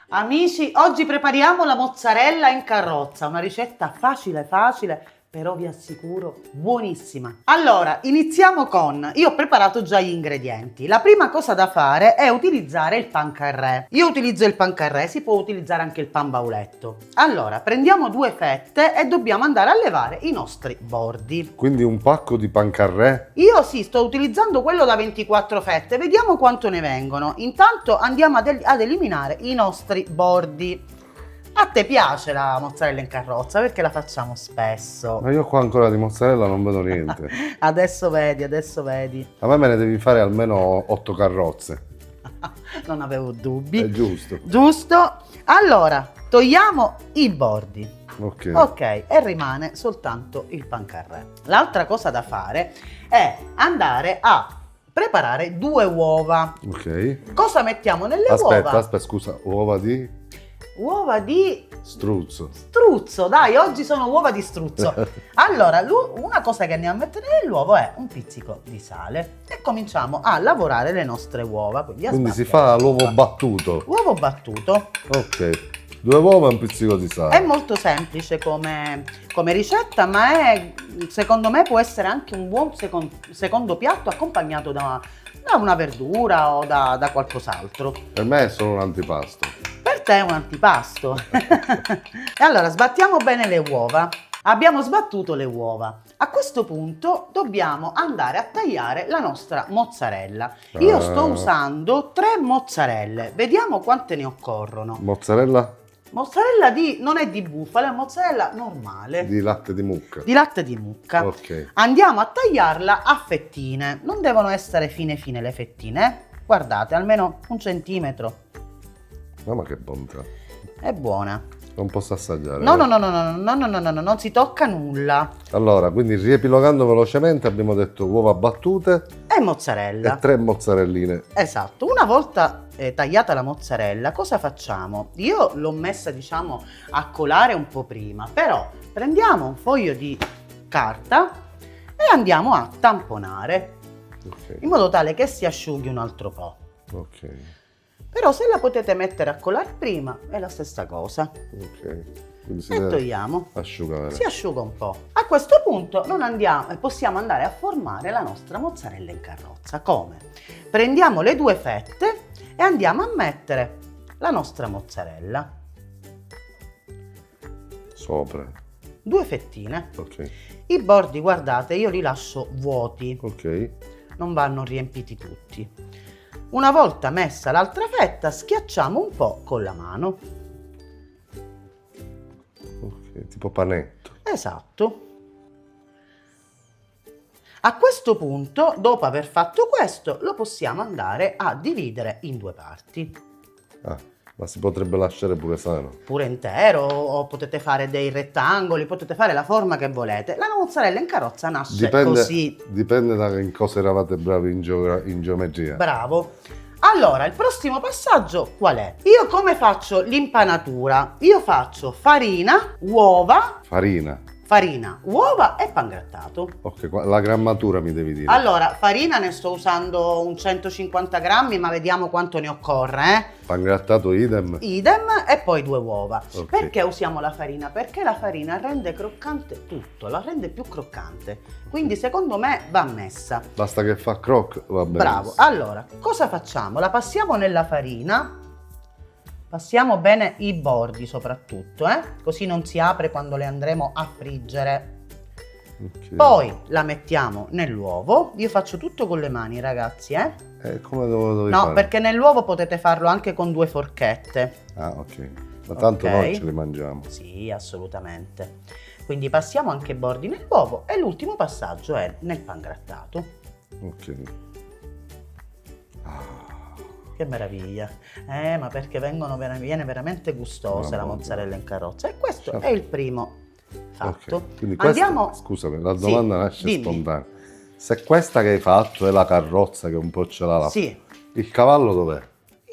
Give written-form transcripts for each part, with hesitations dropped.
Amici, oggi prepariamo la mozzarella in carrozza, una ricetta facile facile, però vi assicuro buonissima. Allora, iniziamo con, io ho preparato già gli ingredienti. La prima cosa da fare è utilizzare il pan carré. Io utilizzo il pan carré, si può utilizzare anche il pan bauletto. Allora, prendiamo 2 fette e dobbiamo andare a levare i nostri bordi. Quindi un pacco di pan carré? Io sì, sto utilizzando quello da 24 fette, vediamo quanto ne vengono. Intanto andiamo ad eliminare i nostri bordi. A te piace la mozzarella in carrozza? Perché la facciamo spesso. Ma io qua ancora di mozzarella non vedo niente. Adesso vedi, adesso vedi. A me ne devi fare almeno 8 carrozze. Non avevo dubbi. È giusto. Giusto? Allora, togliamo i bordi. Ok. Ok, e rimane soltanto il pan carré. L'altra cosa da fare è andare a preparare 2 uova. Ok. Cosa mettiamo nelle Aspetta, uova? scusa. Uova di Uova di struzzo. struzzo, dai, oggi sono uova di struzzo. Allora, una cosa che andiamo a mettere nell'uovo è un pizzico di sale e cominciamo a lavorare le nostre uova. Quindi si fa l'uovo battuto. Uovo battuto. Ok. 2 uova e un pizzico di sale. È molto semplice come ricetta, ma secondo me può essere anche un buon secondo piatto accompagnato da una verdura o da qualcos'altro. Per me è solo un antipasto. Per te è un antipasto. E allora sbattiamo bene le uova. Abbiamo sbattuto le uova. A questo punto dobbiamo andare a tagliare la nostra mozzarella. Io sto usando 3 mozzarelle. Vediamo quante ne occorrono. Mozzarella Mozzarella non è di bufala, è mozzarella normale. di latte di mucca. Di latte di mucca. Ok. Andiamo a tagliarla a fettine. Non devono essere fine le fettine. Guardate, almeno 1 centimetro. Ma che bontà. È buona. Non posso assaggiare. No, non si tocca nulla. Allora, quindi riepilogando velocemente abbiamo detto uova battute È mozzarella. e 3 mozzarelline. Esatto. Una volta tagliata la mozzarella, cosa facciamo? Io l'ho messa, diciamo, a colare un po' prima, però prendiamo un foglio di carta e andiamo a tamponare Ok. in modo tale che si asciughi un altro po'. Ok. Però se la potete mettere a colare prima è la stessa cosa. Ok. Quindi si E deve togliamo. asciugare. Si asciuga un po'. A questo punto possiamo andare a formare la nostra mozzarella in carrozza. Come? Prendiamo le 2 fette e andiamo a mettere la nostra mozzarella. Sopra. 2 fettine. Ok. I bordi, guardate, io li lascio vuoti, Ok. non vanno riempiti tutti. Una volta messa l'altra fetta, schiacciamo un po' con la mano. Ok. Tipo panetto. Esatto. A questo punto, dopo aver fatto questo, lo possiamo andare a dividere in 2 parti. Ah, ma si potrebbe lasciare pure sano. Pure intero, o potete fare dei rettangoli, potete fare la forma che volete. La mozzarella in carrozza nasce così. Dipende da in cosa eravate bravi in geometria. Bravo. Allora, il prossimo passaggio qual è? Io come faccio l'impanatura? Io faccio farina, uova, uova e pangrattato. Ok, la grammatura mi devi dire. Allora, farina ne sto usando un 150 grammi, ma vediamo quanto ne occorre, Pangrattato idem. Idem, e poi 2 uova. Ok. Perché usiamo la farina? Perché la farina rende croccante tutto, la rende più croccante. Quindi secondo me va messa. Basta che fa croc, va bene. Bravo. Allora, cosa facciamo? La passiamo nella farina. Passiamo bene i bordi soprattutto, così non si apre quando le andremo a friggere. Ok. Poi la mettiamo nell'uovo. Io faccio tutto con le mani, ragazzi, Come dovevi No, fare? perché nell'uovo potete farlo anche con 2 forchette. Ah, ok. Ma tanto Ok. noi ce li mangiamo. Sì, assolutamente. Quindi passiamo anche i bordi nell'uovo e l'ultimo passaggio è nel pangrattato. Ok. Che meraviglia. Ma perché viene veramente gustosa la Mamma mozzarella in carrozza. E questo Certo. è il primo fatto. Ok. Quindi questa, Andiamo... scusami, la Sì, domanda nasce dimmi. spontanea. Se questa che hai fatto è la carrozza che un po' ce l'ha Sì. il cavallo dov'è?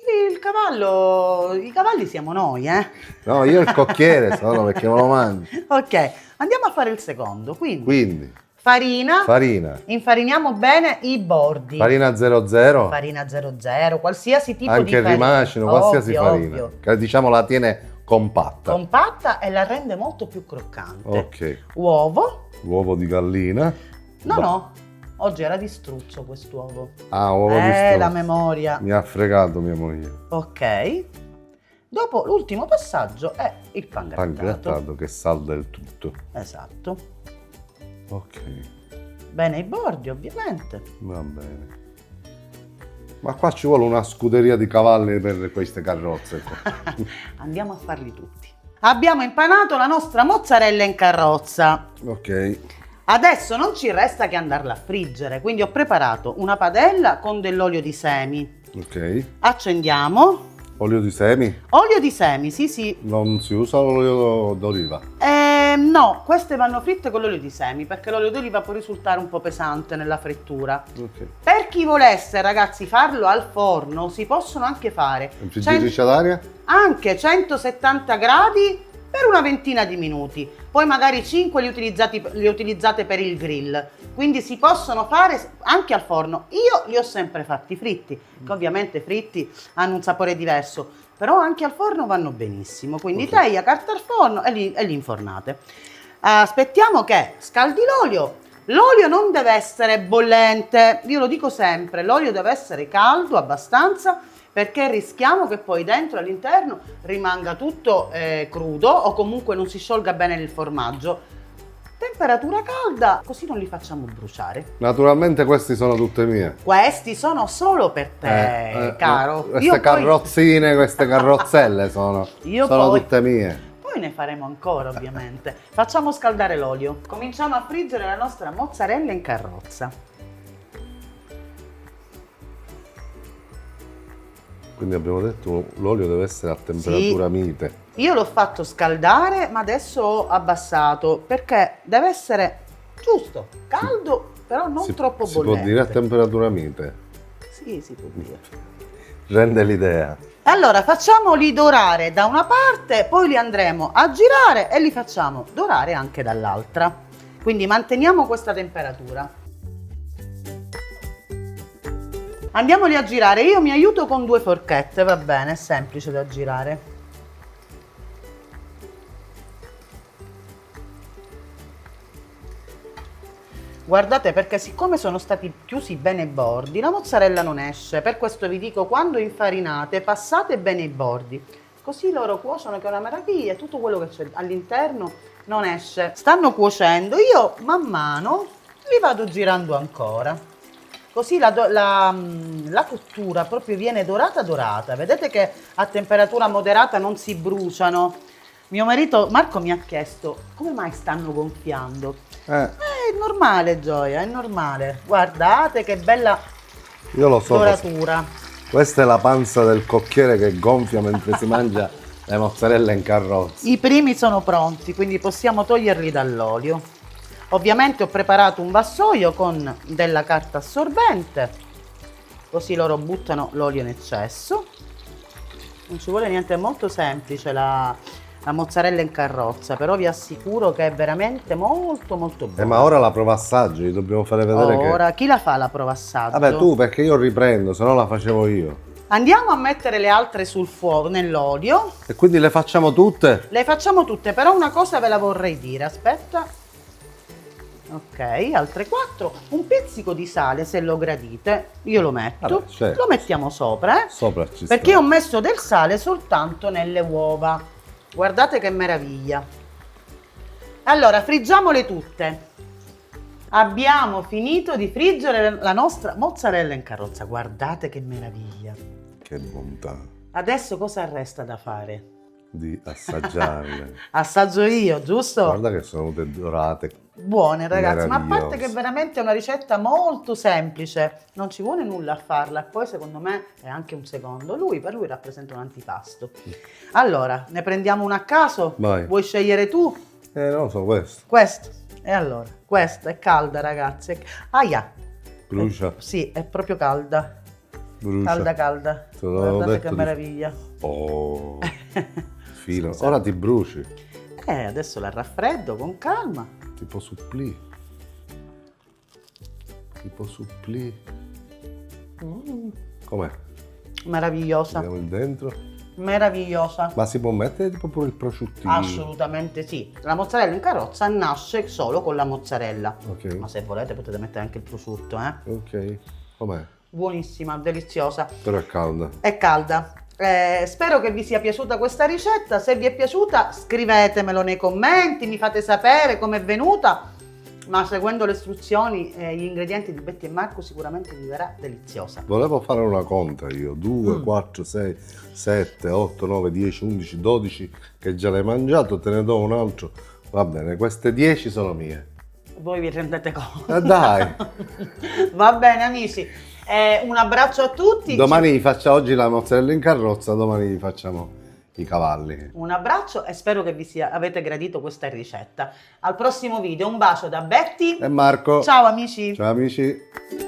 I cavalli siamo noi, No, io il cocchiere sono perché me lo mangio. Ok, andiamo a fare il secondo. Quindi Quindi, Farina. Farina. Infariniamo bene i bordi. Farina 00. Farina 00, qualsiasi tipo Anche di il farina. rimacino, qualsiasi Ovvio, farina. ovvio. Che diciamo la tiene compatta. Compatta e la rende molto più croccante. Ok. Uovo. Uovo di gallina. No. Oggi era di struzzo quest'uovo. Ah, uovo di struzzo. La memoria. Mi ha fregato mia moglie. Ok. Dopo l'ultimo passaggio è il pangrattato. Pangrattato che salda il tutto. Esatto. Ok, Bene i bordi, ovviamente. va bene. Ma qua ci vuole una scuderia di cavalli per queste carrozze qua. Andiamo a farli tutti. Abbiamo impanato la nostra mozzarella in carrozza. Ok. Adesso non ci resta che andarla a friggere, quindi ho preparato una padella con dell'olio di semi. Ok. Accendiamo. Olio di semi? Olio di semi, sì. Non si usa l'olio d'oliva? No, queste vanno fritte con l'olio di semi perché l'olio d'oliva può risultare un po' pesante nella frittura. Ok. Per chi volesse, ragazzi, farlo al forno, si possono anche fare In friggitrice ad aria? anche 170 gradi per una ventina di minuti. Poi magari 5 li utilizzate per il grill. Quindi si possono fare anche al forno. Io li ho sempre fatti fritti, che ovviamente fritti hanno un sapore diverso, però anche al forno vanno benissimo. Quindi teglia, carta al forno e li infornate. Aspettiamo che scaldi l'olio. L'olio non deve essere bollente, io lo dico sempre, l'olio deve essere caldo abbastanza perché rischiamo che poi dentro all'interno rimanga tutto crudo o comunque non si sciolga bene il formaggio. Temperatura calda, così non li facciamo bruciare. Naturalmente queste sono tutte mie. Questi sono solo per te, caro. Queste carrozzine, queste carrozzelle sono tutte mie. Poi ne faremo ancora, ovviamente. Facciamo scaldare l'olio. Cominciamo a friggere la nostra mozzarella in carrozza. Quindi abbiamo detto l'olio deve essere a temperatura mite. Io l'ho fatto scaldare, ma adesso ho abbassato perché deve essere giusto, caldo, però non troppo bollente. Si può dire a temperatura mite? Sì, si può dire. Rende l'idea. Allora, facciamoli dorare da una parte, poi li andremo a girare e li facciamo dorare anche dall'altra. Quindi manteniamo questa temperatura. Andiamoli a girare, io mi aiuto con 2 forchette, va bene, è semplice da girare. Guardate, perché siccome sono stati chiusi bene i bordi, la mozzarella non esce. Per questo vi dico, quando infarinate, passate bene i bordi. Così loro cuociono, che è una meraviglia, tutto quello che c'è all'interno non esce. Stanno cuocendo, io man mano li vado girando ancora. Così la cottura proprio viene dorata. Vedete che a temperatura moderata non si bruciano. Mio marito Marco mi ha chiesto come mai stanno gonfiando. È normale, Gioia, è normale. Guardate che bella doratura. Questa è la panza del cocchiere che gonfia mentre si mangia le mozzarella in carrozza. I primi sono pronti, quindi possiamo toglierli dall'olio. Ovviamente ho preparato un vassoio con della carta assorbente, così loro buttano l'olio in eccesso. Non ci vuole niente, è molto semplice la mozzarella in carrozza, però vi assicuro che è veramente molto buona. Ma ora la prova assaggio, gli dobbiamo fare vedere ora, chi la fa la prova assaggio? Vabbè, tu, perché io riprendo, se no la facevo io. Andiamo a mettere le altre sul fuoco, nell'olio. E quindi le facciamo tutte? Le facciamo tutte, però una cosa ve la vorrei dire, aspetta. Ok, altre 4, un pizzico di sale se lo gradite, io lo metto, Vabbè, certo. Lo mettiamo sopra, Sopra ci perché sta. ho messo del sale soltanto nelle uova, guardate che meraviglia. Allora, friggiamole tutte. Abbiamo finito di friggere la nostra mozzarella in carrozza, guardate che meraviglia. Che bontà. Adesso cosa resta da fare? Di assaggiarle. Assaggio io, giusto? Guarda che sono venute dorate. Buone ragazzi, ma a parte Meravigliose. che veramente è una ricetta molto semplice, non ci vuole nulla a farla, e poi secondo me è anche un secondo, per lui rappresenta un antipasto. Allora, ne prendiamo uno a caso? Vai. Vuoi scegliere tu? Non lo so, questo. Questo. E allora, questa è calda ragazzi. Aia. Brucia. Sì, è proprio calda. Brucia. Calda. Te l'avevo Guardate detto che di- meraviglia. Oh, filo. Scusa. Ora ti bruci. Adesso la raffreddo con calma. Tipo supplì. tipo supplì. Com'è? Meravigliosa, Vediamo il dentro. meravigliosa. Ma si può mettere tipo pure il prosciuttino? Assolutamente sì. La mozzarella in carrozza nasce solo con la mozzarella. Ok. Ma se volete potete mettere anche il prosciutto, eh? Ok. Com'è? Buonissima, deliziosa. Però è calda. È calda. Spero che vi sia piaciuta questa ricetta. Se vi è piaciuta, scrivetemelo nei commenti, mi fate sapere com'è venuta. Ma seguendo le istruzioni e gli ingredienti di Betty e Marco sicuramente vi verrà deliziosa. Volevo fare una conta io. 2, 4, 6, 7, 8, 9, 10, 11, 12 che già l'hai mangiato, te ne do un altro. Va bene, queste 10 sono mie. Voi vi rendete conto? Dai! Va bene amici, un abbraccio a tutti. Domani vi faccio oggi la mozzarella in carrozza, domani vi facciamo i cavalli. Un abbraccio e spero che avete gradito questa ricetta. Al prossimo video, un bacio da Betty E Marco. Ciao amici. Ciao amici.